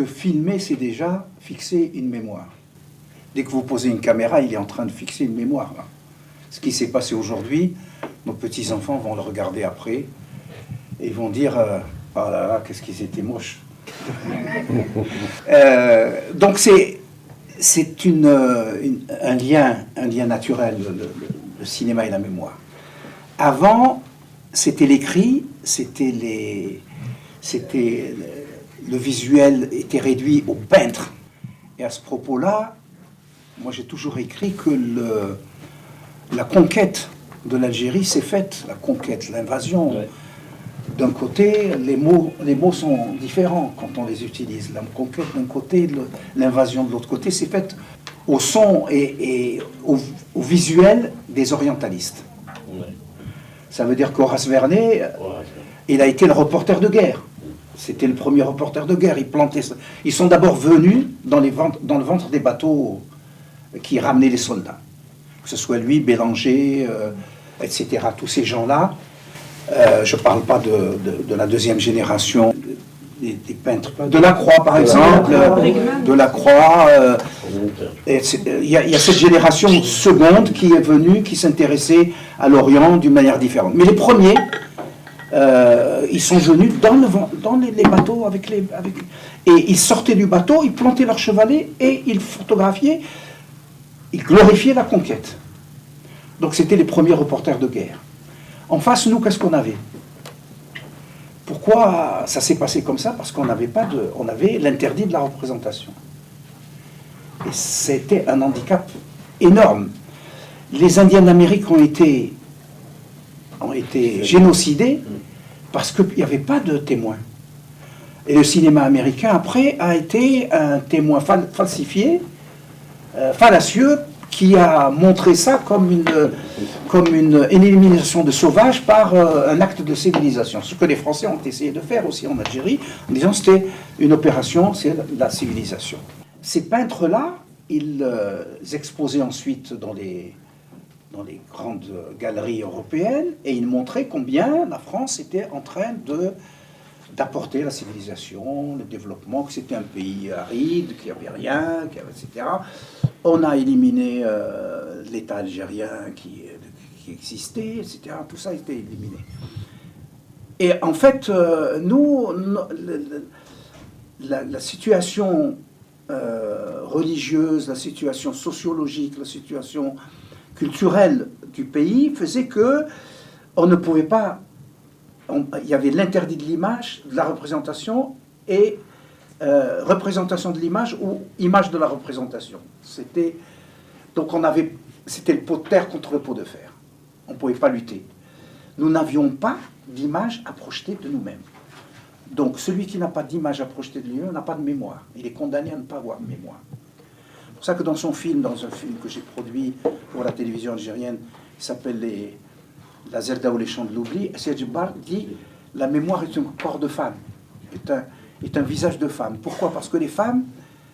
que filmer, c'est déjà fixer une mémoire. Dès que vous posez une caméra, il est en train de fixer une mémoire. Là. Ce qui s'est passé aujourd'hui, nos petits-enfants vont le regarder après et ils vont dire « Oh là là, qu'est-ce qu'ils étaient moches !» Donc c'est un lien naturel, le cinéma et la mémoire. Avant, c'était l'écrit, le visuel était réduit au peintre. Et à ce propos-là, moi j'ai toujours écrit que la conquête de l'Algérie s'est faite, la conquête, l'invasion. Ouais. D'un côté, les mots sont différents quand on les utilise. La conquête d'un côté, l'invasion de l'autre côté, c'est faite au son et au visuel des orientalistes. Ouais. Ça veut dire qu'Horace Vernet, il a été le reporter de guerre. C'était le premier reporter de guerre. Ils sont d'abord venus dans le ventre des bateaux qui ramenaient les soldats. Que ce soit lui, Bélanger, etc. Tous ces gens-là. Je ne parle pas de la deuxième génération des peintres. De Lacroix, par exemple. De Lacroix. Il y a cette génération seconde qui est venue, qui s'intéressait à l'Orient d'une manière différente. Mais les premiers, ils sont venus dans les bateaux et ils sortaient du bateau, ils plantaient leur chevalet et ils photographiaient, ils glorifiaient la conquête. Donc c'était les premiers reporters de guerre. En face, nous, qu'est-ce qu'on avait? Pourquoi ça s'est passé comme ça? Parce qu'on on avait l'interdit de la représentation. Et c'était un handicap énorme. Les Indiens d'Amérique ont été génocidés parce qu'il n'y avait pas de témoins. Et le cinéma américain, après, a été un témoin falsifié, fallacieux, qui a montré ça comme une élimination de sauvages par un acte de civilisation. Ce que les Français ont essayé de faire aussi en Algérie, en disant que c'était une opération, c'est la civilisation. Ces peintres-là, ils exposaient ensuite dans les grandes galeries européennes, et ils montraient combien la France était en train d'apporter la civilisation, le développement, que c'était un pays aride, qu'il n'y avait rien, etc. On a éliminé l'État algérien qui existait, etc. Tout ça a été éliminé. Et en fait, la situation religieuse, la situation sociologique, la situation culturelle du pays faisait que on ne pouvait pas... Il y avait l'interdit de l'image, de la représentation, et représentation de l'image ou image de la représentation. C'était le pot de terre contre le pot de fer. On ne pouvait pas lutter. Nous n'avions pas d'image à projeter de nous-mêmes. Donc celui qui n'a pas d'image à projeter de lui-même n'a pas de mémoire. Il est condamné à ne pas avoir de mémoire. C'est pour ça que dans un film que j'ai produit pour la télévision algérienne, qui s'appelle La Zelda ou les Chants de l'oubli, Essayed Djibar dit « La mémoire est un corps de femme, est un visage de femme ». Pourquoi? Parce que les femmes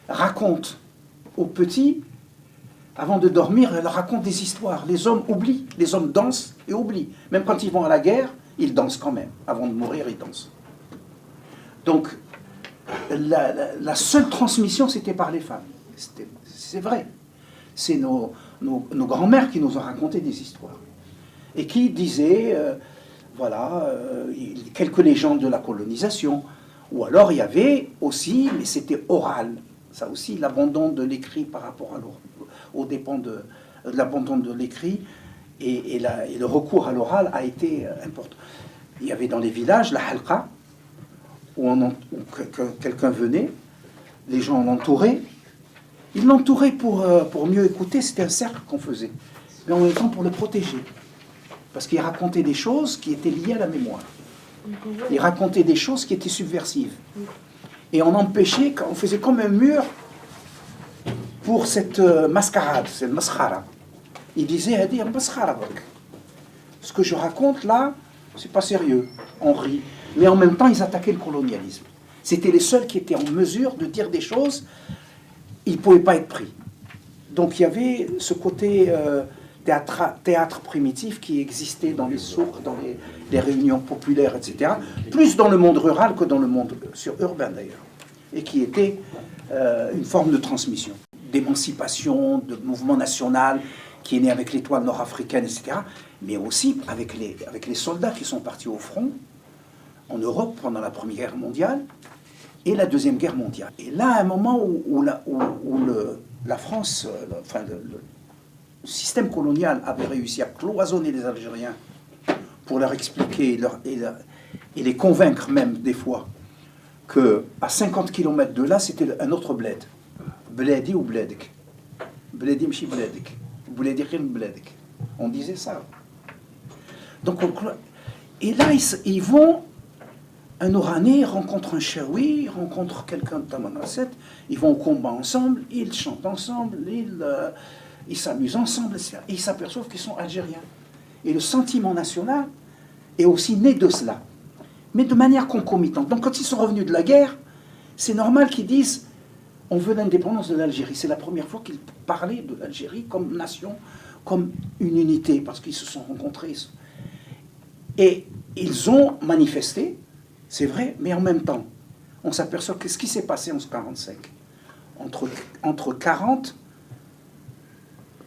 racontent aux petits, avant de dormir, elles racontent des histoires. Les hommes oublient, les hommes dansent et oublient. Même quand ils vont à la guerre, ils dansent quand même. Avant de mourir, ils dansent. Donc, la seule transmission, c'était par les femmes. C'est vrai. C'est nos grands-mères qui nous ont raconté des histoires. Et qui disaient, quelques légendes de la colonisation. Ou alors, il y avait aussi, mais c'était oral. Ça aussi, l'abandon de l'écrit par rapport à l'oral, au dépend de l'abandon de l'écrit. Et le recours à l'oral a été important. Il y avait dans les villages la halqa, où quelqu'un venait, les gens l'entouraient. Ils l'entouraient pour mieux écouter, c'était un cercle qu'on faisait. Mais en même temps pour le protéger. Parce qu'il racontait des choses qui étaient liées à la mémoire. Il racontait des choses qui étaient subversives. Et on empêchait, on faisait comme un mur pour cette mascarade, cette maskhara. Il disait, ce que je raconte là, c'est pas sérieux, on rit. Mais en même temps, ils attaquaient le colonialisme. C'était les seuls qui étaient en mesure de dire des choses, ils ne pouvaient pas être pris. Donc il y avait ce côté théâtre primitif qui existait dans les souks, dans les réunions populaires, etc. Plus dans le monde rural que dans le monde urbain d'ailleurs. et qui était une forme de transmission, d'émancipation, de mouvement national qui est né avec l'étoile nord-africaine, etc., mais aussi avec les soldats qui sont partis au front en Europe pendant la Première Guerre mondiale et la Deuxième Guerre mondiale. Et là, à un moment où la France, le système colonial avait réussi à cloisonner les Algériens pour leur expliquer et les convaincre même des fois qu'à 50 km de là, c'était un autre bled. Bledi ou bledek. Bledi mchi bledek. Bledi khil bledek. On disait ça. Donc, et là, ils vont, un Oranais rencontre un Chaoui, rencontre quelqu'un de Tamanrasset, ils vont au combat ensemble, ils chantent ensemble, ils s'amusent ensemble, etc. Et ils s'aperçoivent qu'ils sont algériens. Et le sentiment national est aussi né de cela, mais de manière concomitante. Donc quand ils sont revenus de la guerre, c'est normal qu'ils disent « on veut l'indépendance de l'Algérie ». C'est la première fois qu'ils parlaient de l'Algérie comme nation, comme une unité, parce qu'ils se sont rencontrés. Et ils ont manifesté, c'est vrai, mais en même temps, on s'aperçoit que ce qui s'est passé en 1945, entre 40,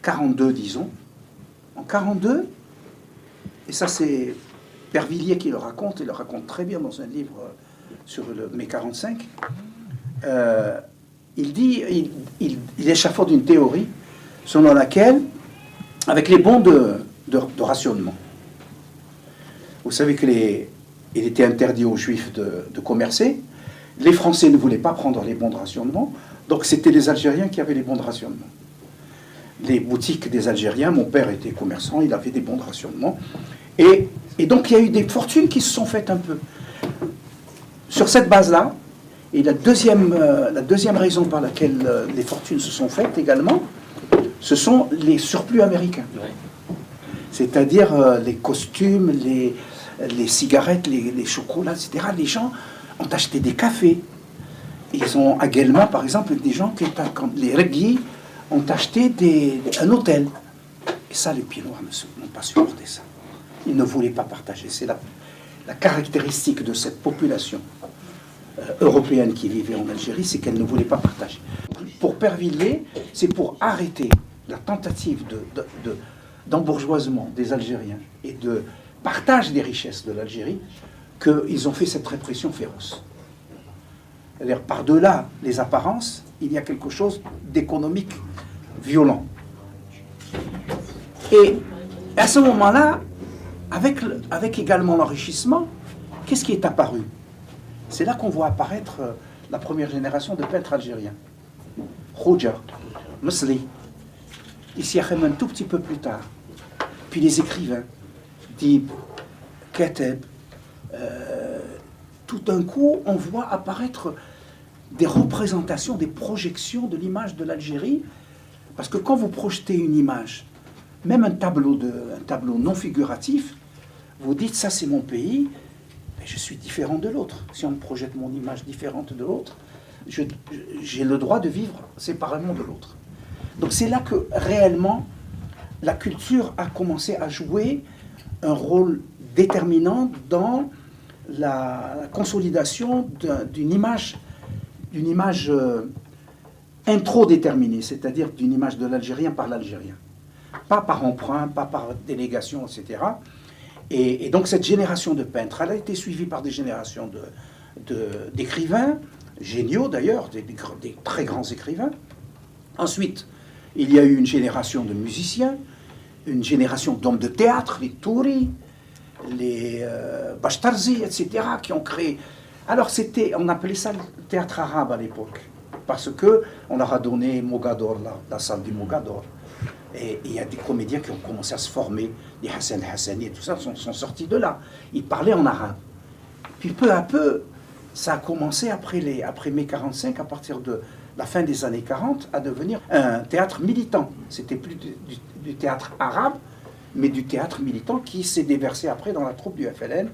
42, disons, en 42, et ça c'est Pervilliers qui le raconte, il le raconte très bien dans un livre sur mai 45, il échafaude une théorie selon laquelle, avec les bons de rationnement, vous savez qu'il était interdit aux Juifs de commercer, les Français ne voulaient pas prendre les bons de rationnement, donc c'était les Algériens qui avaient les bons de rationnement. Les boutiques des Algériens, mon père était commerçant, il avait des bons de rationnement, et donc il y a eu des fortunes qui se sont faites un peu. Sur cette base-là, et la deuxième raison par laquelle les fortunes se sont faites également, ce sont les surplus américains. C'est-à-dire les costumes, les cigarettes, les chocolats, etc. Les gens ont acheté des cafés. Ils ont, à Guelma, par exemple, des gens qui, les Régui, ont acheté un hôtel. Et ça, les pieds noirs n'ont pas supporté ça. Ils ne voulaient pas partager. C'est la caractéristique de cette population européenne qui vivait en Algérie, c'est qu'elle ne voulait pas partager. Pour Pervilliers, c'est pour arrêter la tentative d'embourgeoisement des Algériens et de partage des richesses de l'Algérie qu'ils ont fait cette répression féroce. C'est-à-dire, par-delà les apparences, il y a quelque chose d'économique violent. Et à ce moment-là, avec également l'enrichissement, qu'est-ce qui est apparu? C'est là qu'on voit apparaître la première génération de peintres algériens. Khouja, Msli, ici un tout petit peu plus tard. Puis les écrivains, Dib, Kateb. Tout d'un coup, on voit apparaître des représentations, des projections de l'image de l'Algérie. Parce que quand vous projetez une image, même un tableau non figuratif, vous dites, ça c'est mon pays, mais je suis différent de l'autre. Si on me projette mon image différente de l'autre, j'ai le droit de vivre séparément de l'autre. Donc c'est là que réellement la culture a commencé à jouer un rôle déterminant dans la consolidation d'une image intro-déterminée, c'est-à-dire d'une image de l'Algérien par l'Algérien. Pas par emprunt, pas par délégation, etc. Et donc cette génération de peintres, elle a été suivie par des générations d'écrivains, géniaux d'ailleurs, des très grands écrivains. Ensuite, il y a eu une génération de musiciens, une génération d'hommes de théâtre, les Touri, les Bashtarzi, etc., qui ont créé... Alors on appelait ça le théâtre arabe à l'époque, parce qu'on leur a donné Mogador, la salle du Mogador. Et il y a des comédiens qui ont commencé à se former, les Hassan Hassani et tout ça, sont sortis de là. Ils parlaient en arabe. Puis peu à peu, ça a commencé après mai 45, à partir de la fin des années 40, à devenir un théâtre militant. C'était plus du théâtre arabe, mais du théâtre militant qui s'est déversé après dans la troupe du FLN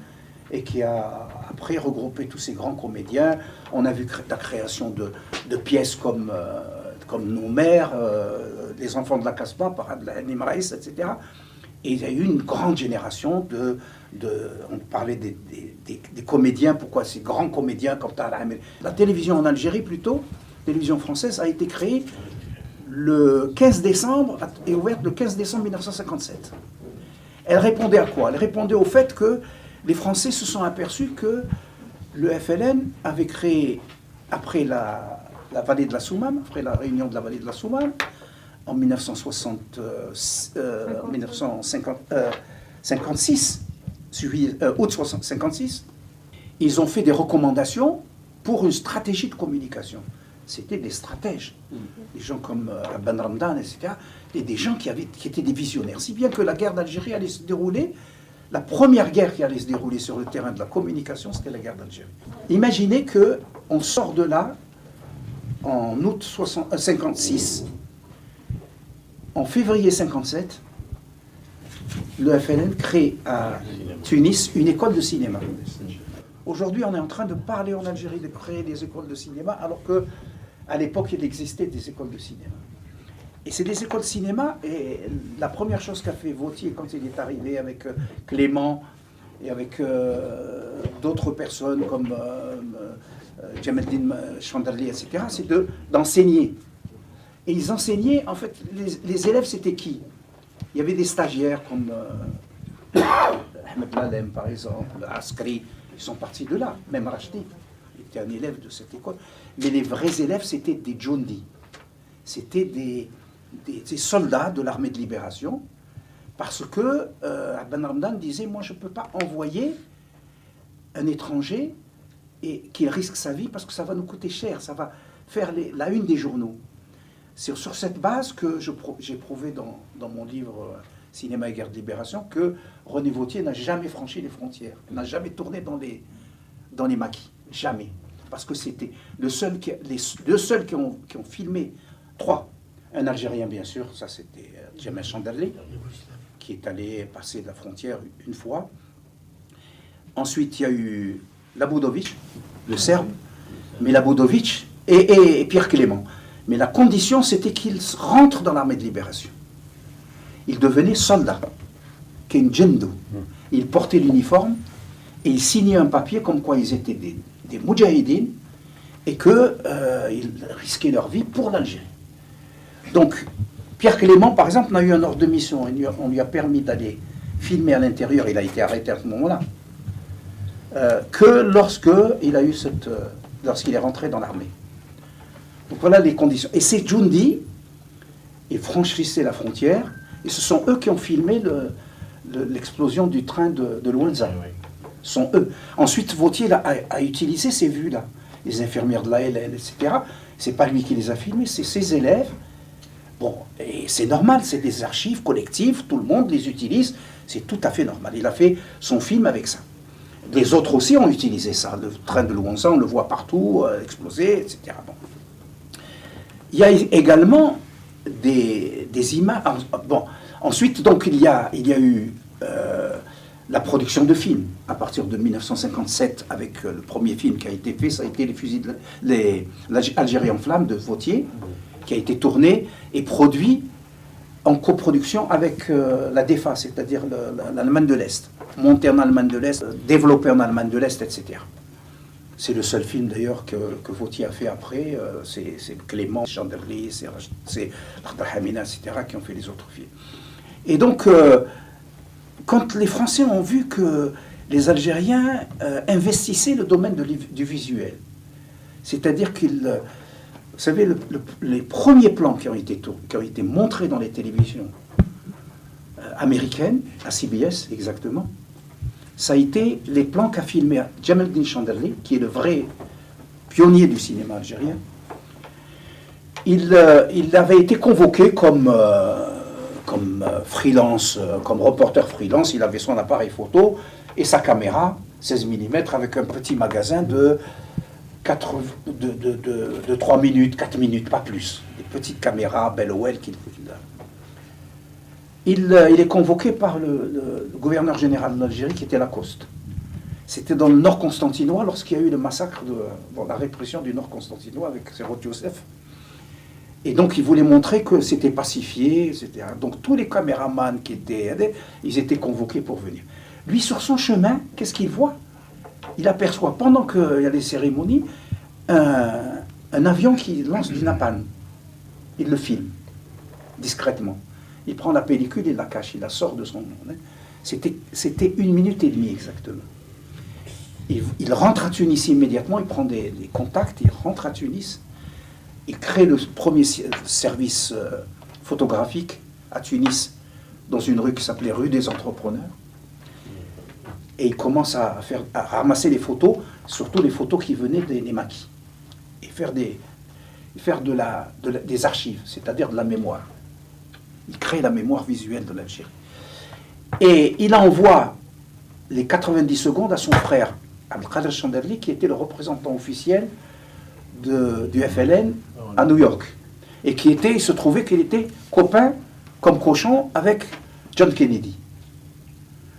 et qui a après regroupé tous ces grands comédiens. On a vu la création de pièces comme Nos mères, Les enfants de la Casbah, par Nimraïs, etc. Et il y a eu une grande génération on parlait des comédiens, pourquoi ces grands comédiens comme Tahar Amel. La télévision en Algérie, plutôt, la télévision française, a été créée le 15 décembre, et ouverte le 15 décembre 1957. Elle répondait à quoi? Elle répondait au fait que les Français se sont aperçus que le FLN avait créé, après la vallée de la Soumam, après la réunion de la vallée de la Soumam, en 1956, août 1956, ils ont fait des recommandations pour une stratégie de communication. C'était des stratèges, des gens comme Ben Ramdan, etc., et des gens qui étaient des visionnaires. Si bien que la guerre d'Algérie allait se dérouler, la première guerre qui allait se dérouler sur le terrain de la communication, c'était la guerre d'Algérie. Imaginez qu'on sort de là en août 1956, en février 1957, le FLN crée à Tunis une école de cinéma. Aujourd'hui, on est en train de parler en Algérie de créer des écoles de cinéma, alors qu'à l'époque, il existait des écoles de cinéma. Et c'est des écoles de cinéma, et la première chose qu'a fait Vautier quand il est arrivé avec Clément et avec d'autres personnes comme Djemeldine Chandarli, etc., c'est d'enseigner. Et ils enseignaient, en fait, les élèves, c'était qui? Il y avait des stagiaires comme Ahmed Lalem, par exemple, Askri, ils sont partis de là, même Rachdi était un élève de cette école. Mais les vrais élèves, c'était des Djoundi. C'était des soldats de l'armée de libération, parce que Ben Ramdan disait, moi je ne peux pas envoyer un étranger et qu'il risque sa vie parce que ça va nous coûter cher, ça va faire la une des journaux. C'est sur cette base que j'ai prouvé dans mon livre Cinéma et guerre de libération que René Vautier n'a jamais franchi les frontières, n'a jamais tourné dans les maquis, jamais. Parce que c'était les deux seuls qui ont filmé, trois. Un Algérien, bien sûr, ça c'était Djemal Chandarli, qui est allé passer de la frontière une fois. Ensuite, il y a eu Labudovic, le Serbe, mais Labudovic et Pierre Clément. Mais la condition, c'était qu'ils rentrent dans l'armée de libération. Ils devenaient soldats, qui est une djendou. Ils portaient l'uniforme et ils signaient un papier comme quoi ils étaient des moudjahidines et qu'ils risquaient leur vie pour l'Algérie. Donc, Pierre Clément, par exemple, a eu un ordre de mission. On lui a permis d'aller filmer à l'intérieur. Il a été arrêté à ce moment-là. Que lorsqu'il est rentré dans l'armée. Donc voilà les conditions. Et ces Djoundi, ils franchissaient la frontière, et ce sont eux qui ont filmé l'explosion du train de Luanza. Ce sont eux. Ensuite, Vautier a utilisé ces vues-là. Les infirmières de la LN, etc. C'est pas lui qui les a filmées, c'est ses élèves. Bon, et c'est normal, c'est des archives collectives, tout le monde les utilise, c'est tout à fait normal. Il a fait son film avec ça. Les autres aussi ont utilisé ça. Le train de Luanza, on le voit partout, exploser, etc. Bon. Il y a également des images. Bon, ensuite, donc, il y a eu la production de films. À partir de 1957, avec le premier film qui a été fait, ça a été l'Algérie en flammes de Vautier, qui a été tourné et produit en coproduction avec la DEFA, c'est-à-dire l'Allemagne de l'Est. Monté en Allemagne de l'Est, développé en Allemagne de l'Est, etc. C'est le seul film d'ailleurs que Vautier a fait après. C'est Clément, Chandarli, c'est Hamina, etc. qui ont fait les autres films. Et donc, quand les Français ont vu que les Algériens investissaient le domaine du visuel, c'est-à-dire qu'ils... Vous savez, les premiers plans qui ont été montrés dans les télévisions américaines, à CBS exactement, ça a été les plans qu'a filmé Djemeldine Chandarli, qui est le vrai pionnier du cinéma algérien. Il avait été convoqué comme freelance, comme reporter freelance. Il avait son appareil photo et sa caméra 16 mm avec un petit magasin de 3 minutes, 4 minutes, pas plus. Des petites caméras Bellowell il est convoqué par le gouverneur général d'Algérie qui était Lacoste. C'était dans le Nord Constantinois lorsqu'il y a eu le massacre, la répression du Nord Constantinois avec Serot Youssef. Et donc il voulait montrer que c'était pacifié, etc. Donc tous les caméramans qui étaient, ils étaient convoqués pour venir. Lui, sur son chemin, qu'est-ce qu'il voit? il aperçoit, pendant qu'il y a les cérémonies, un avion qui lance du napalm. Il le filme, discrètement. Il prend la pellicule, il la cache, il la sort de son... C'était 1 minute et demie exactement. Il rentre à Tunis immédiatement, il prend des contacts, il rentre à Tunis, il crée le premier service photographique à Tunis, dans une rue qui s'appelait rue des Entrepreneurs. Et il commence à ramasser les photos, surtout les photos qui venaient des maquis, et faire des archives, c'est-à-dire de la mémoire. Il crée la mémoire visuelle de l'Algérie. Et il envoie les 90 secondes à son frère, Abdelkader Chanderli, qui était le représentant officiel du FLN à New York. Et il se trouvait qu'il était copain, comme cochon, avec John Kennedy.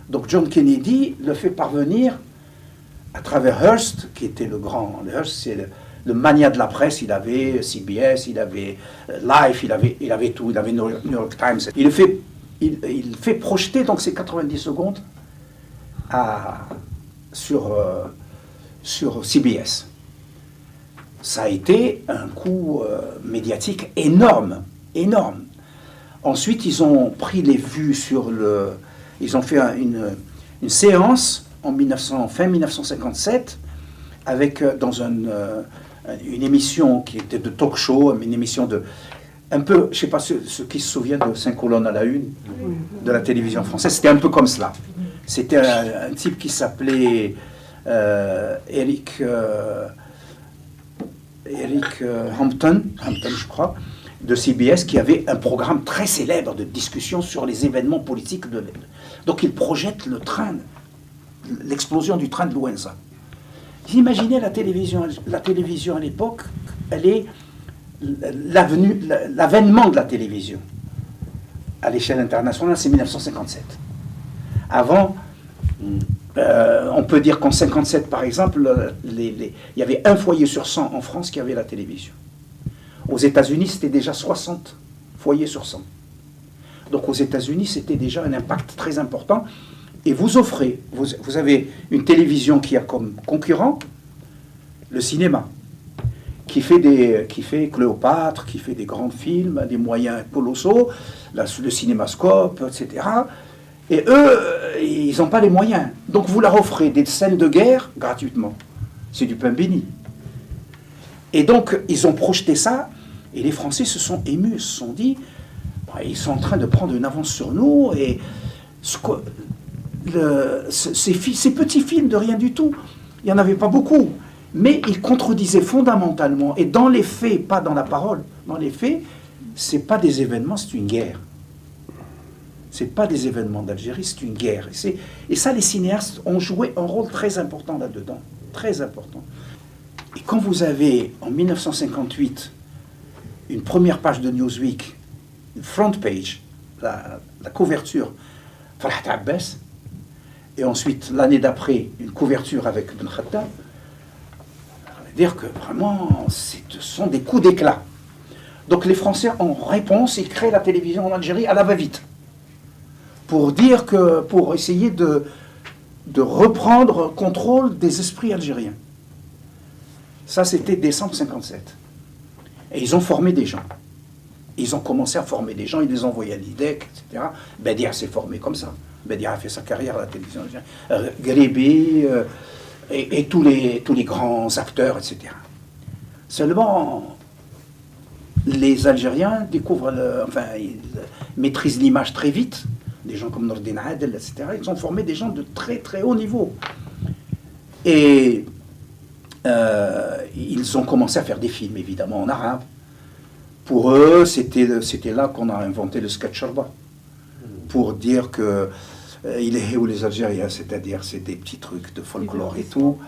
Donc John Kennedy le fait parvenir à travers Hearst, qui était le grand... Hearst, c'est le mania de la presse. Il avait CBS, il avait Life, il avait tout, il avait New York Times. Il fait projeter donc ces 90 secondes sur CBS. Ça a été un coup médiatique énorme, énorme. Ensuite, ils ont pris les vues ils ont fait une séance fin 1957 dans une émission qui était de talk show, une émission un peu, je ne sais pas ceux qui se souviennent de 5 colonnes à la une de la télévision française, c'était un peu comme cela. C'était un type qui s'appelait Eric Hampton, je crois, de CBS, qui avait un programme très célèbre de discussion sur les événements politiques de l'Est. Donc il projette l'explosion du train de Louenza. Vous imaginez la télévision à l'époque, elle est l'avènement de la télévision à l'échelle internationale, c'est 1957. Avant, on peut dire qu'en 57, par exemple, il y avait 1 foyer sur 100 en France qui avait la télévision. Aux États-Unis, c'était déjà 60 foyers sur 100. Donc aux États-Unis, c'était déjà un impact très important. Et vous avez une télévision qui a comme concurrent le cinéma, qui fait Cléopâtre, qui fait des grands films, des moyens colossaux, le cinémascope, etc. Et eux, ils n'ont pas les moyens. Donc vous leur offrez des scènes de guerre gratuitement. C'est du pain béni. Et donc, ils ont projeté ça, et les Français se sont émus, ils se sont dit, ils sont en train de prendre une avance sur nous, et ces petits films de rien du tout, il n'y en avait pas beaucoup, mais ils contredisaient fondamentalement, et dans les faits, pas dans la parole, dans les faits, c'est pas des événements, c'est une guerre. C'est pas des événements d'Algérie, c'est une guerre. Et ça, les cinéastes ont joué un rôle très important là-dedans, très important. Et quand vous avez, en 1958, une première page de Newsweek, une front page, la couverture, Farhat Abbas, et ensuite, l'année d'après, une couverture avec Ben Khattab, ça veut dire que vraiment, ce sont des coups d'éclat. Donc les Français, en réponse, ils créent la télévision en Algérie à la va-vite, pour essayer de reprendre contrôle des esprits algériens. Ça, c'était décembre 57. Et ils ont formé des gens. Ils ont commencé à former des gens, ils les envoyaient à l'IDEC, etc. Bedia s'est formé comme ça. Bedia a fait sa carrière à la télévision algérienne. Grébé et tous les grands acteurs, etc. Seulement, les Algériens découvrent, ils maîtrisent l'image très vite. Des gens comme Nordin Adel, etc. Ils ont formé des gens de très très haut niveau. Et ils ont commencé à faire des films, évidemment, en arabe. Pour eux, c'était là qu'on a inventé le sketch Sharba. Pour dire que il est où les Algériens, c'est-à-dire c'est des petits trucs de folklore et tout.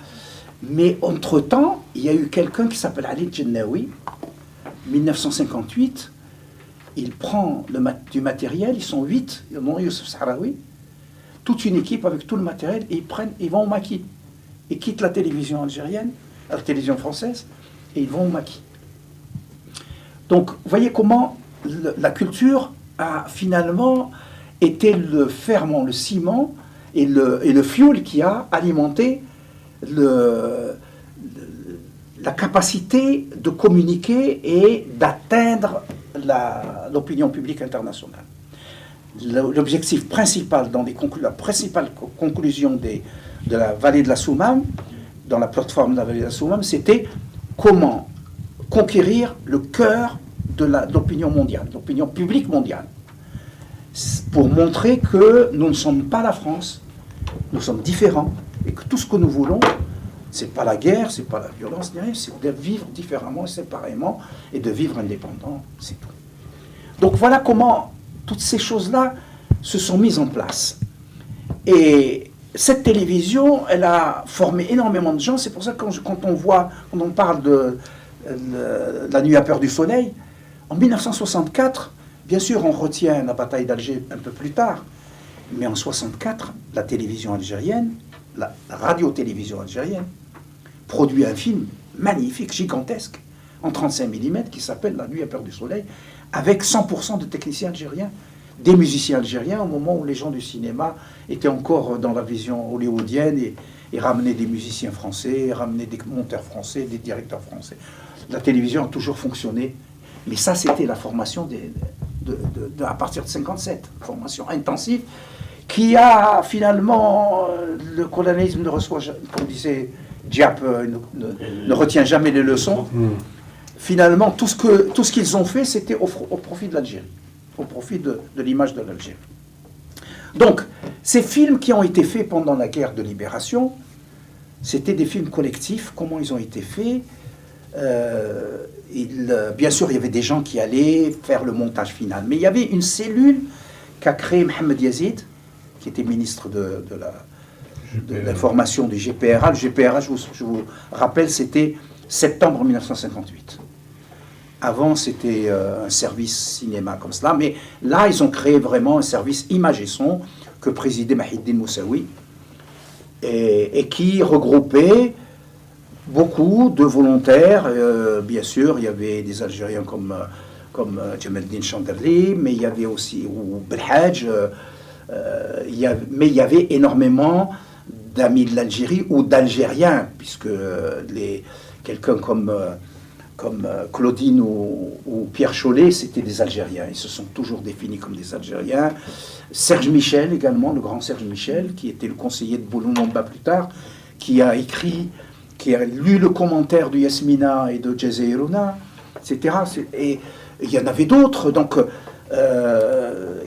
Mais entre-temps, il y a eu quelqu'un qui s'appelle Ali Djennaoui, 1958. Il prend du matériel, ils sont 8, dont Youssef Sahraoui, toute une équipe avec tout le matériel, et ils vont au maquis. Ils quittent la télévision algérienne, la télévision française, et ils vont au maquis. Donc, vous voyez comment la culture a finalement été le ferment, le ciment et le fuel qui a alimenté la capacité de communiquer et d'atteindre l'opinion publique internationale. L'objectif principal, la principale conclusion de la vallée de la Soumam, dans la plateforme de la vallée de la Soumam, c'était comment conquérir le cœur de l'opinion mondiale, l'opinion publique mondiale, pour montrer que nous ne sommes pas la France, nous sommes différents, et que tout ce que nous voulons, c'est pas la guerre, c'est pas la violence, c'est de vivre différemment, séparément, et de vivre indépendant, c'est tout. Donc voilà comment toutes ces choses-là se sont mises en place. Et cette télévision, elle a formé énormément de gens. C'est pour ça que quand on parle de la nuit à peur du soleil, en 1964, bien sûr, on retient la bataille d'Alger un peu plus tard, mais en 1964, la télévision algérienne, la radio-télévision algérienne, produit un film magnifique, gigantesque, en 35 mm, qui s'appelle La nuit à peur du soleil, avec 100% de techniciens algériens, des musiciens algériens, au moment où les gens du cinéma étaient encore dans la vision hollywoodienne et ramenaient des musiciens français, ramenaient des monteurs français, des directeurs français. La télévision a toujours fonctionné, mais ça, c'était la formation à partir de 57, formation intensive, qui a finalement, le colonialisme ne reçoit, comme disait Diap, ne retient jamais les leçons. Finalement, tout ce qu'ils ont fait, c'était au profit de l'Algérie, au profit de l'image de l'Algérie. Donc, ces films qui ont été faits pendant la guerre de libération, c'était des films collectifs. Comment ils ont été faits? Bien sûr, il y avait des gens qui allaient faire le montage final, mais il y avait une cellule qu'a créée Mohamed Yazid, qui était ministre de l'information du GPRA. Le GPRA, je vous rappelle, c'était septembre 1958. Avant, c'était un service cinéma comme cela, mais là, ils ont créé vraiment un service image et son que présidait Mahiddine Moussaoui et qui regroupait beaucoup de volontaires. Bien sûr, il y avait des Algériens comme Djemeldine Chanderli, mais il y avait aussi Belhadj, mais il y avait énormément d'amis de l'Algérie ou d'Algériens, puisque quelqu'un comme Claudine ou Pierre Chollet, c'était des Algériens. Ils se sont toujours définis comme des Algériens. Serge Michel également, le grand Serge Michel, qui était le conseiller de Bouloumomba plus tard, qui a lu le commentaire de Yasmina et de Jazeiruna, etc. Et il y en avait d'autres, donc,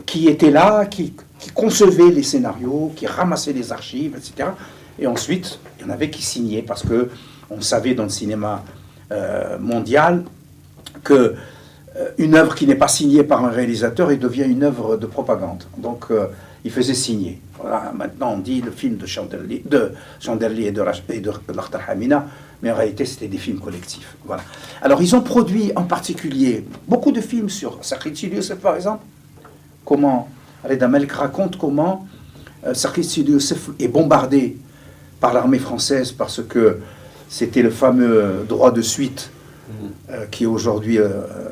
qui étaient là, qui concevaient les scénarios, qui ramassaient les archives, etc. Et ensuite, il y en avait qui signaient, parce qu'on savait dans le cinéma mondial que une œuvre qui n'est pas signée par un réalisateur, elle devient une œuvre de propagande. Donc, il faisait signer. Voilà, maintenant, on dit le film de Chanderli et de Lakhtar Hamina, mais en réalité, c'était des films collectifs. Voilà. Alors, ils ont produit en particulier beaucoup de films sur Sakhir Sidi Youssef, par exemple. Comment Reda Malek raconte comment Sakhir Sidi Youssef est bombardé par l'armée française parce que c'était le fameux droit de suite qui est aujourd'hui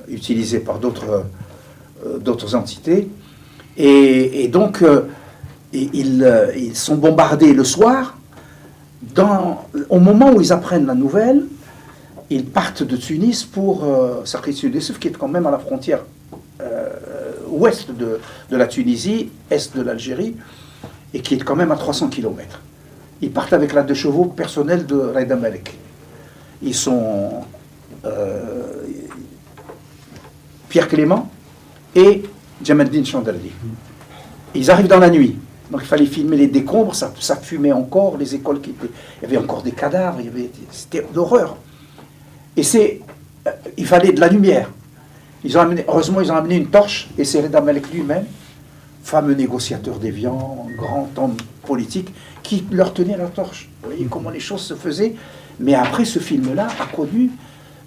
utilisé par d'autres entités. Et donc, ils sont bombardés le soir. Au moment où ils apprennent la nouvelle, ils partent de Tunis pour Sakhir Sidi Youssef, qui est quand même à la frontière ouest de la Tunisie, est de l'Algérie, et qui est quand même à 300 km. Ils partent avec la 2 chevaux personnelle de Reda Malek. Ils sont Pierre Clément et Djemeldine Chanderli. Ils arrivent dans la nuit. Donc il fallait filmer les décombres, ça fumait encore, les écoles il y avait encore des cadavres, c'était l'horreur. Et il fallait de la lumière. Heureusement, ils ont amené une torche, et c'est Reda Malek lui-même, fameux négociateur déviant, grand homme politique, qui leur tenait la torche. Vous voyez comment les choses se faisaient. Mais après, ce film-là a connu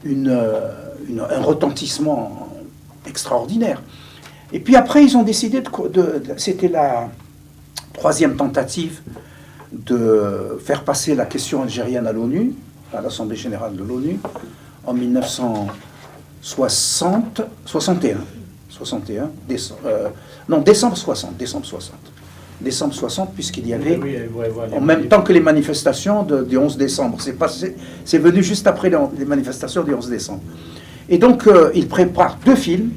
un retentissement extraordinaire. Et puis après, ils ont décidé c'était la 3e tentative de faire passer la question algérienne à l'ONU, à l'Assemblée générale de l'ONU, en 1961. Décembre 60. décembre 60, puisqu'il y avait, voilà. en même temps que les manifestations du 11 décembre. C'est venu juste après les manifestations du 11 décembre. Et donc, il prépare 2 films,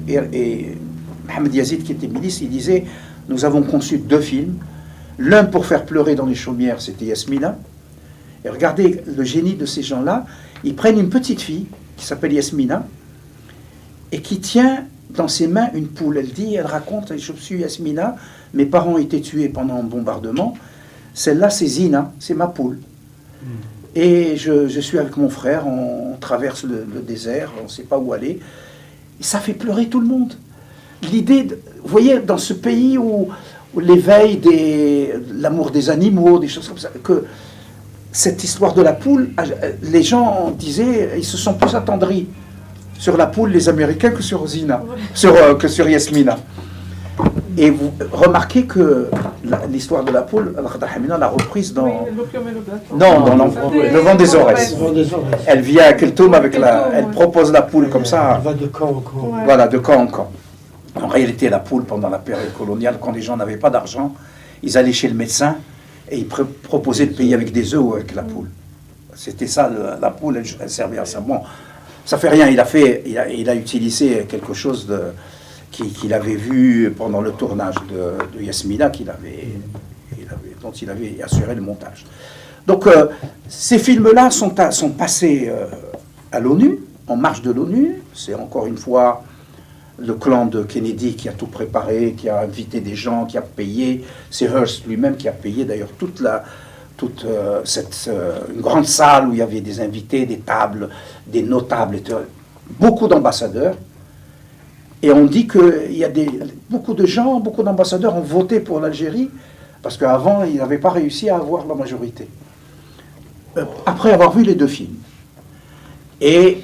et Mohamed Yazid, qui était ministre, il disait, nous avons conçu 2 films, l'un pour faire pleurer dans les chaumières, c'était Yasmina, et regardez le génie de ces gens-là, ils prennent une petite fille, qui s'appelle Yasmina, et qui tient dans ses mains une poule. Elle raconte, je suis Yasmina, mes parents ont été tués pendant un bombardement, celle-là c'est Zina, c'est ma poule. Et je suis avec mon frère, on traverse le désert, on ne sait pas où aller, et ça fait pleurer tout le monde. L'idée, vous voyez, dans ce pays où l'éveil, l'amour des animaux, des choses comme ça, que cette histoire de la poule, les gens disaient, ils se sont plus attendris sur la poule, les Américains, que sur Zina, que sur Yasmina. Et vous remarquez que l'histoire de la poule, Al-Khadr l'a reprise dans... Non, dans Le Vent des Aurès. Elle vient à Keltoum avec elle propose la poule comme ça. Elle va de camp en camp. Voilà, de camp en camp. En réalité, la poule, pendant la période coloniale, quand les gens n'avaient pas d'argent, ils allaient chez le médecin et ils proposaient de payer avec des œufs ou avec la poule. C'était ça, la poule, elle servait à ça. Bon, ça fait rien, il a utilisé quelque chose qu'il avait vu pendant le tournage de Yasmina, dont il avait assuré le montage. Donc, ces films-là sont passés à l'ONU, en marge de l'ONU. C'est encore une fois le clan de Kennedy qui a tout préparé, qui a invité des gens, qui a payé. C'est Hearst lui-même qui a payé d'ailleurs une grande salle où il y avait des invités, des tables, des notables, beaucoup d'ambassadeurs. Et on dit qu'il y a beaucoup de gens, beaucoup d'ambassadeurs ont voté pour l'Algérie parce qu'avant, ils n'avaient pas réussi à avoir la majorité. Après avoir vu les 2 films. Et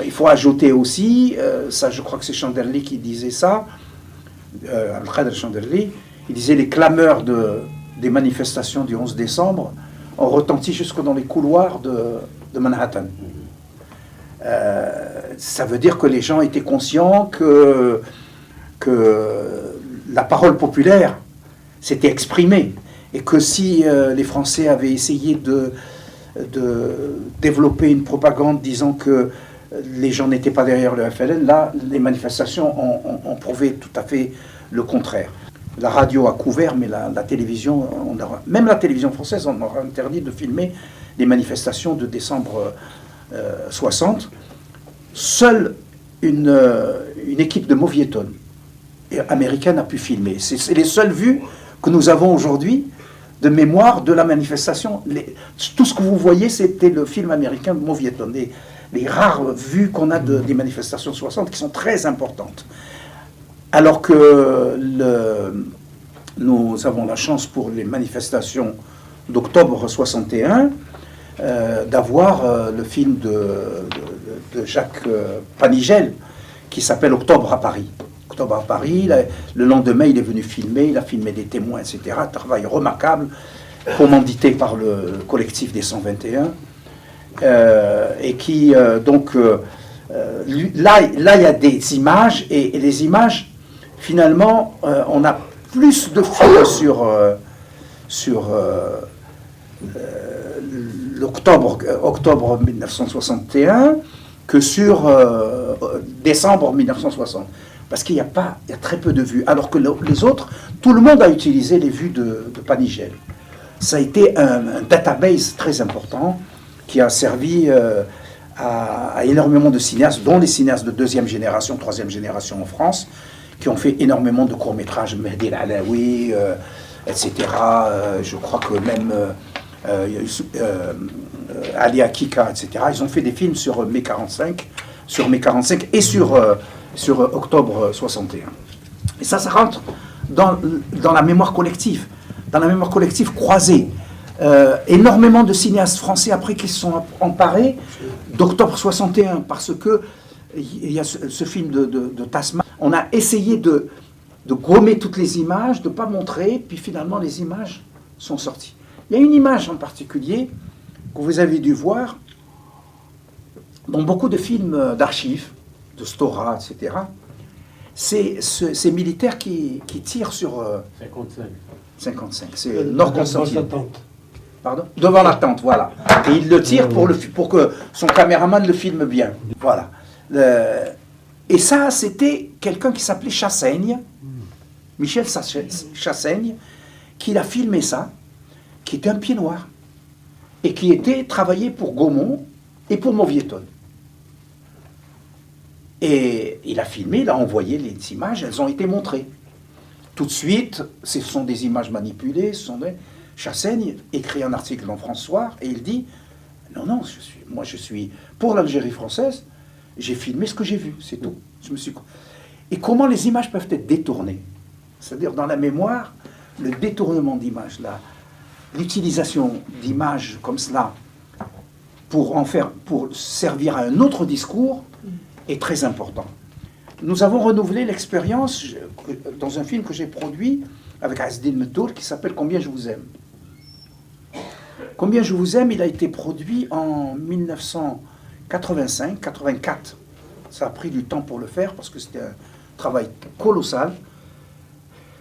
il faut ajouter aussi, ça je crois que c'est Chanderly qui disait ça, Al-Khadr Chanderly, il disait les clameurs des manifestations du 11 décembre ont retenti jusque dans les couloirs de Manhattan. Ça veut dire que les gens étaient conscients que la parole populaire s'était exprimée et que si les Français avaient essayé de développer une propagande disant que les gens n'étaient pas derrière le FLN, là, les manifestations ont prouvé tout à fait le contraire. La radio a couvert, mais la télévision, même la télévision française, on aura interdit de filmer les manifestations de décembre 60. Seule une équipe de Movietone américaine a pu filmer. C'est les seules vues que nous avons aujourd'hui de mémoire de la manifestation. Tout ce que vous voyez, c'était le film américain de Movietone. Les rares vues qu'on a des manifestations de 60 qui sont très importantes. Alors que nous avons la chance pour les manifestations d'octobre 61 d'avoir le film de Jacques Panigel qui s'appelle Octobre à Paris. Octobre à Paris, le lendemain il est venu filmer, il a filmé des témoins, etc. Travail remarquable, commandité par le collectif des 121. Et qui, donc, là il y a des images, et les images, finalement, on a plus de films sur octobre 1961 que sur décembre 1960. Parce qu'il y a très peu de vues. Alors que les autres, tout le monde a utilisé les vues de Panigel. Ça a été un database très important qui a servi à énormément de cinéastes, dont les cinéastes de 2e génération, 3e génération en France, qui ont fait énormément de courts-métrages, Mehdi El-Alaoui, etc. Je crois que même Ali Akika, etc. Ils ont fait des films sur mai 45, et sur octobre 61. Et ça rentre dans la mémoire collective, croisée. Énormément de cinéastes français après qui se sont emparés d'octobre 61 parce que il y a ce film de Tasman. On a essayé de gommer toutes les images, de ne pas montrer, puis finalement les images sont sorties. Il y a une image en particulier que vous avez dû voir dans beaucoup de films d'archives, de Stora, etc. C'est ces militaires qui tirent sur 55. 55. C'est Nord Constantine. Pardon? Devant Devant la tente, voilà. Et il le tire pour que son caméraman le filme bien. Voilà. Et ça, c'était quelqu'un qui s'appelait Chassaigne, Michel Chassaigne, qui a filmé ça, qui était un pied noir, et qui était travaillé pour Gaumont et pour Mauvietton. Et il a filmé, il a envoyé les images, elles ont été montrées. Tout de suite, ce sont des images manipulées, Chassaigne écrit un article dans France Soir, et il dit « Non, non, moi je suis pour l'Algérie française, j'ai filmé ce que j'ai vu, c'est tout. » Et comment les images peuvent être détournées? C'est-à-dire dans la mémoire, le détournement d'images, l'utilisation d'images comme cela pour servir à un autre discours est très important. Nous avons renouvelé l'expérience dans un film que j'ai produit avec Azedine Metour qui s'appelle « Combien je vous aime ». « Combien je vous aime », il a été produit en 1985-84. Ça a pris du temps pour le faire parce que c'était un travail colossal.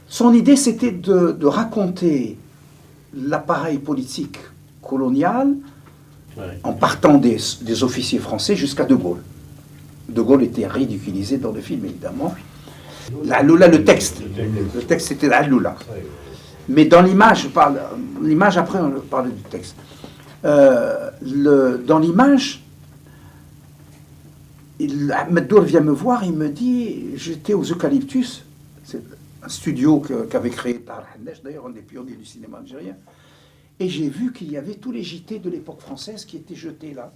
Son idée, c'était de raconter l'appareil politique colonial en partant des officiers français jusqu'à De Gaulle. De Gaulle était ridiculisé dans le film, évidemment. L'Aloula, le texte c'était l'Aloula. Mais dans l'image, l'image après on parle du texte. Dans l'image, Ahmed Dour vient me voir, il me dit, j'étais aux Eucalyptus, c'est un studio qu'avait créé Tahar Hannesh, d'ailleurs un des pionniers du cinéma algérien, et j'ai vu qu'il y avait tous les JT de l'époque française qui étaient jetés là.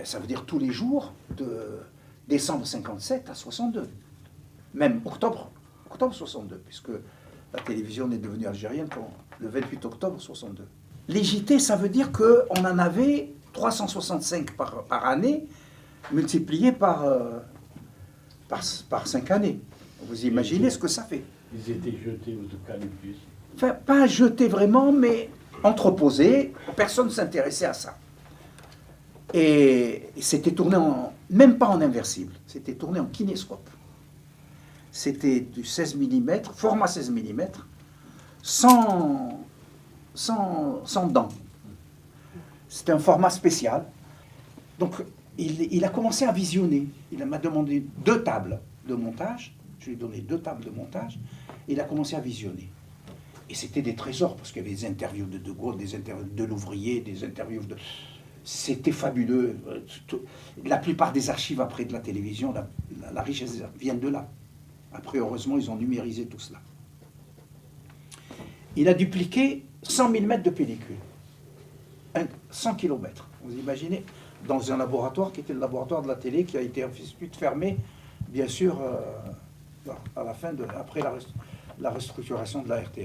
Ça veut dire tous les jours, de décembre 57 à 62. Même octobre 62, puisque la télévision est devenue algérienne le 28 octobre 62. Les JT, ça veut dire qu'on en avait 365 par année, multiplié par 5 années. Vous imaginez ce que ça fait? Ils étaient jetés aux eucalyptus. Enfin, pas jetés vraiment, mais entreposés. Personne ne s'intéressait à ça. Et c'était tourné même pas en inversible, c'était tourné en kinéscope. C'était du 16 mm, format 16 mm, sans dents. C'était un format spécial. Donc, il a commencé à visionner. Il m'a demandé 2 tables de montage. Je lui ai donné 2 tables de montage. Et il a commencé à visionner. Et c'était des trésors, parce qu'il y avait des interviews de De Gaulle, des interviews de l'ouvrier, des interviews de... C'était fabuleux. La plupart des archives après de la télévision, la richesse vient de là. Après, heureusement, ils ont numérisé tout cela. Il a dupliqué 100 000 mètres de pellicule. 100 km. Vous imaginez, dans un laboratoire qui était le laboratoire de la télé, qui a été ensuite fermé, bien sûr, à la fin après la restructuration de la RTA.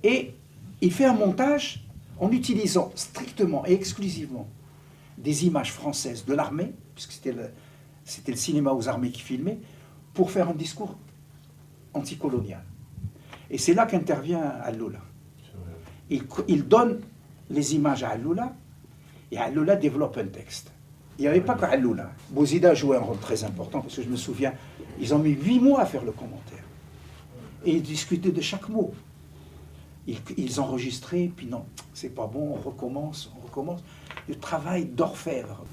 Et il fait un montage en utilisant strictement et exclusivement des images françaises de l'armée, puisque c'était le cinéma aux armées qui filmait, pour faire un discours anticolonial. Et c'est là qu'intervient Alloula. Il donne les images à Alloula, et Alloula développe un texte. Il n'y avait pas que Alloula. Bouzida jouait un rôle très important, parce que je me souviens, ils ont mis 8 mois à faire le commentaire. Et ils discutaient de chaque mot. Ils enregistraient, puis non, c'est pas bon, on recommence. Le travail d'orfèvre.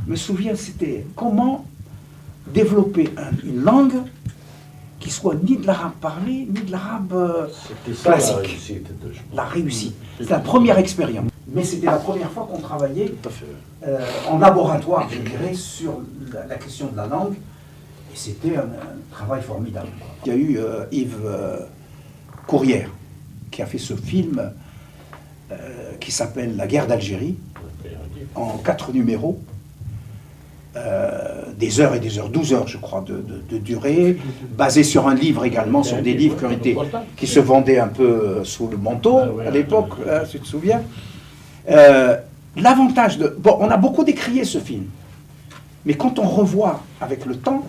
Je me souviens, c'était comment développer une langue qui soit ni de l'arabe parlé, ni de l'arabe classique. La réussite. C'est la première expérience. Mais c'était la première fois qu'on travaillait en laboratoire, je dirais, sur la question de la langue. Et c'était un travail formidable. Il y a eu Yves Courrière, qui a fait ce film qui s'appelle La guerre d'Algérie, en 4 numéros, des heures et des heures, 12 heures je crois de durée, basé sur un livre également, sur des livres qui se vendaient un peu sous le manteau à l'époque, tu te souviens. L'avantage de... Bon, on a beaucoup décrié ce film, mais quand on revoit avec le temps,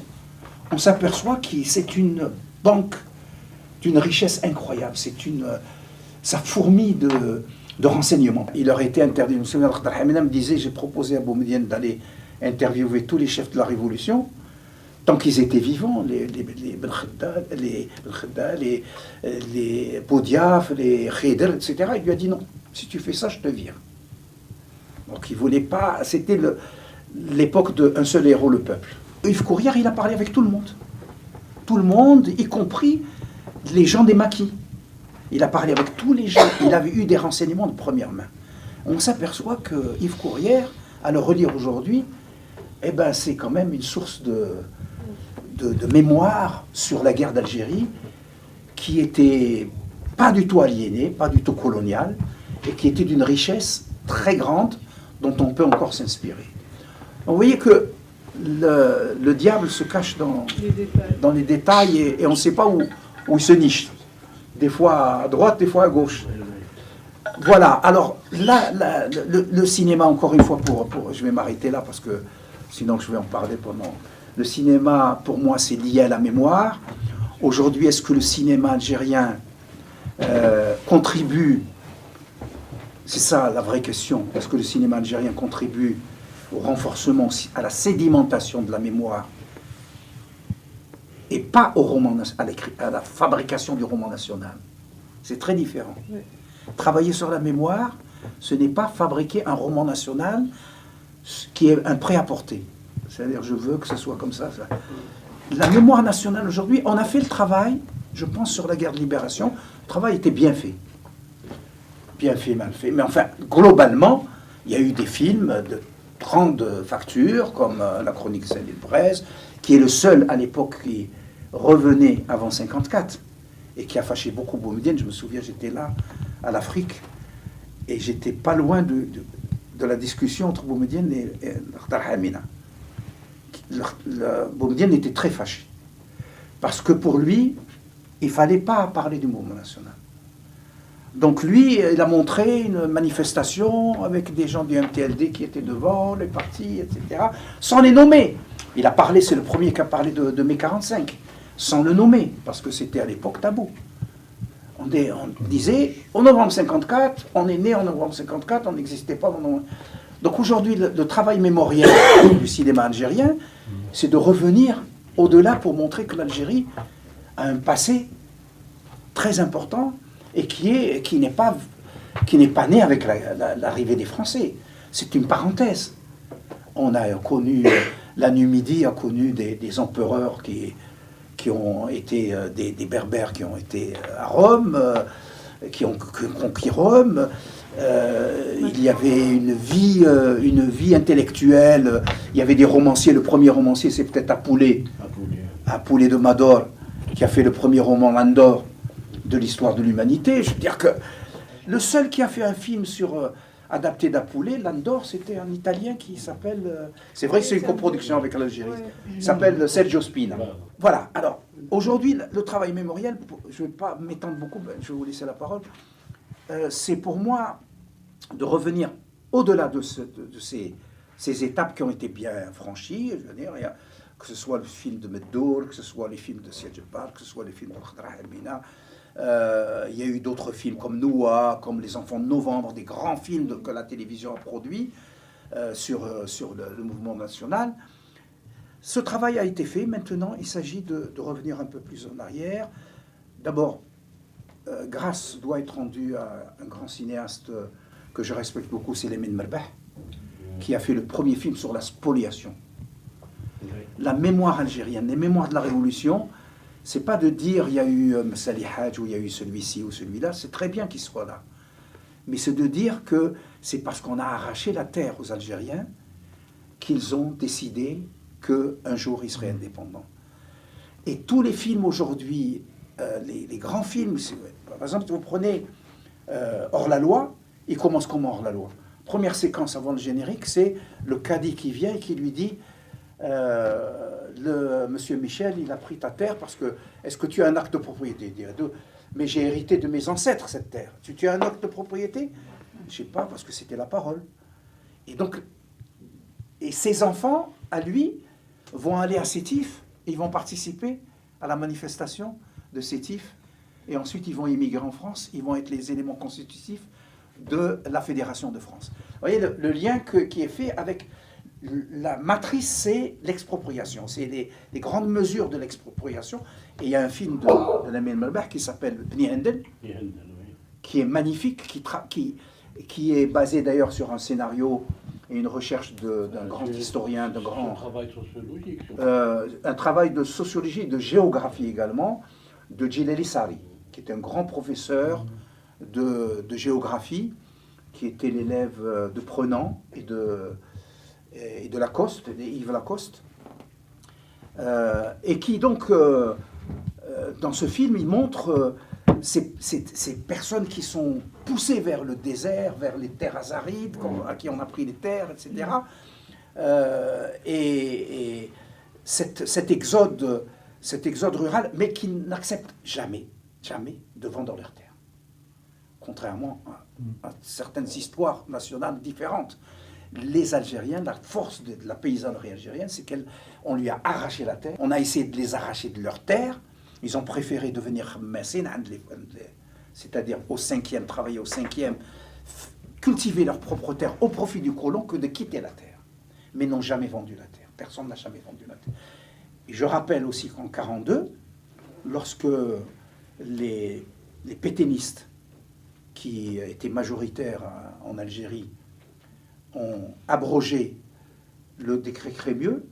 on s'aperçoit que c'est une banque d'une richesse incroyable, ça fourmille de renseignements. Il aurait été interdit. M. Abdelhamid me disait, j'ai proposé à Boumediene d'aller interviewer tous les chefs de la Révolution tant qu'ils étaient vivants, les Belkhedda, les Boudiaf, les Khidr, etc. Il lui a dit non, si tu fais ça, je te vire. Donc il voulait pas, c'était l'époque d'un seul héros, le peuple. Yves Courrière, il a parlé avec tout le monde. Tout le monde, y compris les gens des maquis. Il a parlé avec tous les gens, il avait eu des renseignements de première main. On s'aperçoit que Yves Courrière, à le relire aujourd'hui, eh ben, c'est quand même une source de mémoire sur la guerre d'Algérie qui était pas du tout aliénée, pas du tout coloniale, et qui était d'une richesse très grande dont on peut encore s'inspirer. Donc, vous voyez que le diable se cache dans les détails et on ne sait pas où il se niche. Des fois à droite, des fois à gauche. Voilà, alors là, le cinéma, encore une fois, je vais m'arrêter là parce que sinon je vais en parler pendant... Le cinéma, pour moi, c'est lié à la mémoire. Aujourd'hui, est-ce que le cinéma algérien contribue, c'est ça la vraie question, est-ce que le cinéma algérien contribue au renforcement, à la sédimentation de la mémoire et pas au roman, à la fabrication du roman national? C'est très différent. Oui. Travailler sur la mémoire, ce n'est pas fabriquer un roman national qui est un prêt-à-porter. C'est-à-dire, je veux que ce soit comme ça. La mémoire nationale aujourd'hui, on a fait le travail, je pense, sur la guerre de libération. Le travail était bien fait. Bien fait, mal fait. Mais enfin, globalement, il y a eu des films de grande facture, comme La Chronique Celle et Braise, qui est le seul à l'époque qui revenait avant 54 et qui a fâché beaucoup Boumedienne. Je me souviens, j'étais là à l'Afrique et j'étais pas loin de la discussion entre Boumedienne et Khdar Hamina. Boumedienne était très fâché parce que pour lui, il fallait pas parler du mouvement national. Donc lui, il a montré une manifestation avec des gens du MTLD qui étaient devant, les partis, etc., sans les nommer. Il a parlé, c'est le premier qui a parlé de mai 45, sans le nommer, parce que c'était à l'époque tabou. On disait, en novembre 54, on est né en novembre 54, on n'existait pas en novembre. Donc aujourd'hui, le travail mémoriel du cinéma algérien, c'est de revenir au-delà pour montrer que l'Algérie a un passé très important et qui n'est pas né avec l'arrivée des Français. C'est une parenthèse. On a connu, la Numidie a connu des empereurs qui ont été des Berbères qui ont été à Rome, qui ont conquis Rome. Il y avait une vie intellectuelle. Il y avait des romanciers. Le premier romancier, c'est peut-être Apulé de Mador, qui a fait le premier roman Landor de l'histoire de l'humanité. Je veux dire que le seul qui a fait un film adapté d'Apulé, Landor, c'était un Italien qui s'appelle... c'est vrai que c'est une coproduction avec l'Algérie. Il s'appelle Sergio Spina. Voilà. Alors, aujourd'hui, le travail mémoriel, je ne vais pas m'étendre beaucoup, je vais vous laisser la parole, c'est pour moi de revenir au-delà de ces étapes qui ont été bien franchies. Je veux dire, que ce soit le film de Meddour, que ce soit les films de Siad Jebbar, que ce soit les films de Khdar Hamina. Il y a eu d'autres films comme Noua, comme Les Enfants de Novembre, des grands films que la télévision a produits sur le mouvement national. Ce travail a été fait. Maintenant, il s'agit de revenir un peu plus en arrière. D'abord, grâce doit être rendue à un grand cinéaste que je respecte beaucoup, c'est Lemine Merbah, qui a fait le premier film sur la spoliation. La mémoire algérienne, les mémoires de la Révolution, c'est pas de dire il y a eu Salih Hadj ou il y a eu celui-ci ou celui-là, c'est très bien qu'il soit là. Mais c'est de dire que c'est parce qu'on a arraché la terre aux Algériens qu'ils ont décidé qu'un jour ils seraient indépendants. Et tous les films aujourd'hui, les grands films, par exemple, si vous prenez Hors la loi, il commence comment Hors la loi? Première séquence avant le générique, c'est le cadi qui vient et qui lui dit Monsieur Michel, il a pris ta terre parce que est-ce que tu as un acte de propriété? Il dit, mais j'ai hérité de mes ancêtres cette terre. Tu as un acte de propriété? Je ne sais pas, parce que c'était la parole. Et donc, ses enfants, à lui, vont aller à Sétif, et ils vont participer à la manifestation de Sétif, et ensuite ils vont immigrer en France, ils vont être les éléments constitutifs de la Fédération de France. Vous voyez le lien qui est fait avec la matrice, c'est l'expropriation, c'est les grandes mesures de l'expropriation. Et il y a un film de Nabil Melbah qui s'appelle Bni Handel, qui est magnifique, qui est basé d'ailleurs sur un scénario et une recherche d'un grand historien, d'un grand... Un travail sociologique. un travail de sociologie, de géographie également, de Djilali Sari, qui est un grand professeur de géographie, qui était l'élève de Prenant et de Lacoste, d'Yves Lacoste, et qui donc, dans ce film, il montre ces personnes qui sont poussées vers le désert, vers les terres arides, à qui on a pris les terres, etc. Et cet exode rural, mais qui n'acceptent jamais de vendre leurs terres. Contrairement à certaines histoires nationales différentes. Les Algériens, la force de la paysannerie algérienne, c'est qu'on lui a arraché la terre. On a essayé de les arracher de leurs terres. Ils ont préféré devenir mécènes, c'est-à-dire travailler au 5e, cultiver leur propre terre au profit du colon, que de quitter la terre. Mais n'ont jamais vendu la terre. Personne n'a jamais vendu la terre. Et je rappelle aussi qu'en 1942, lorsque les pétainistes, qui étaient majoritaires en Algérie, ont abrogé le décret Crémieux,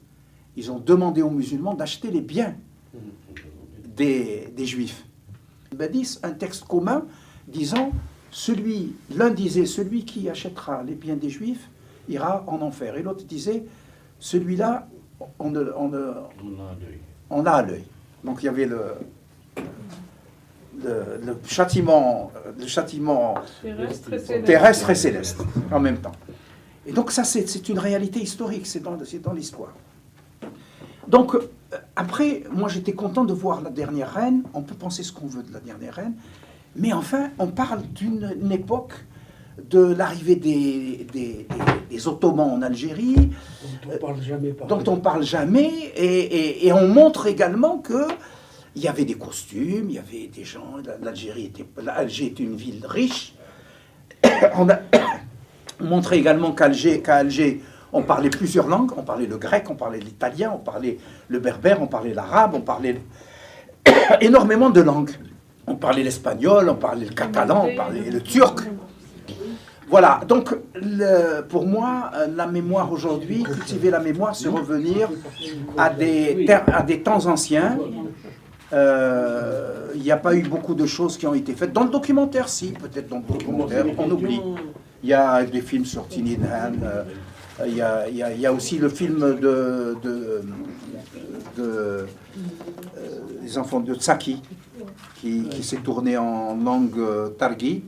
ils ont demandé aux musulmans d'acheter les biens des Juifs. Badis, un texte commun disant, l'un disait, celui qui achètera les biens des Juifs ira en enfer. Et l'autre disait, celui-là, on a à l'œil. Donc il y avait le châtiment terrestre et céleste en même temps. Et donc ça, c'est une réalité historique, c'est dans l'histoire. Donc, après, moi j'étais content de voir La Dernière Reine. On peut penser ce qu'on veut de La Dernière Reine, mais enfin, on parle d'une époque de l'arrivée des Ottomans en Algérie, dont on parle jamais, et on montre également que il y avait des costumes, il y avait des gens. Alger était une ville riche. On a montré également qu'à Alger, on parlait plusieurs langues. On parlait le grec, on parlait l'italien, on parlait le berbère, on parlait l'arabe, on parlait énormément de langues. On parlait l'espagnol, on parlait le catalan, on parlait le turc. Voilà, donc pour moi, la mémoire aujourd'hui, cultiver la mémoire, c'est revenir à des temps anciens. Il n'y a pas eu beaucoup de choses qui ont été faites. Dans le documentaire, si, peut-être dans le documentaire, on oublie. Il y a des films sur Tinidan, il y a aussi le film les enfants de Tsaki, qui s'est tourné en langue targhi.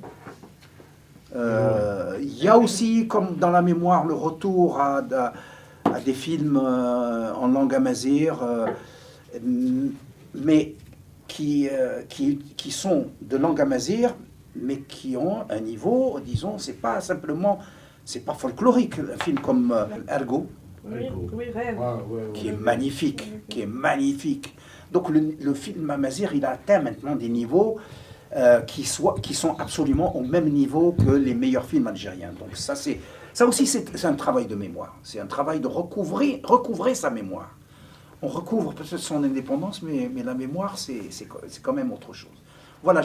Il y a aussi, comme dans la mémoire, le retour à des films en langue amazigh, mais qui sont de langue amazigh, mais qui ont un niveau, disons, c'est pas folklorique. Un film comme Ergo, qui est magnifique, Donc le film amazigh, il a atteint maintenant des niveaux qui sont absolument au même niveau que les meilleurs films algériens. Donc ça aussi, c'est un travail de mémoire. C'est un travail de recouvrer sa mémoire. On recouvre peut-être son indépendance, mais la mémoire, c'est quand même autre chose. Voilà,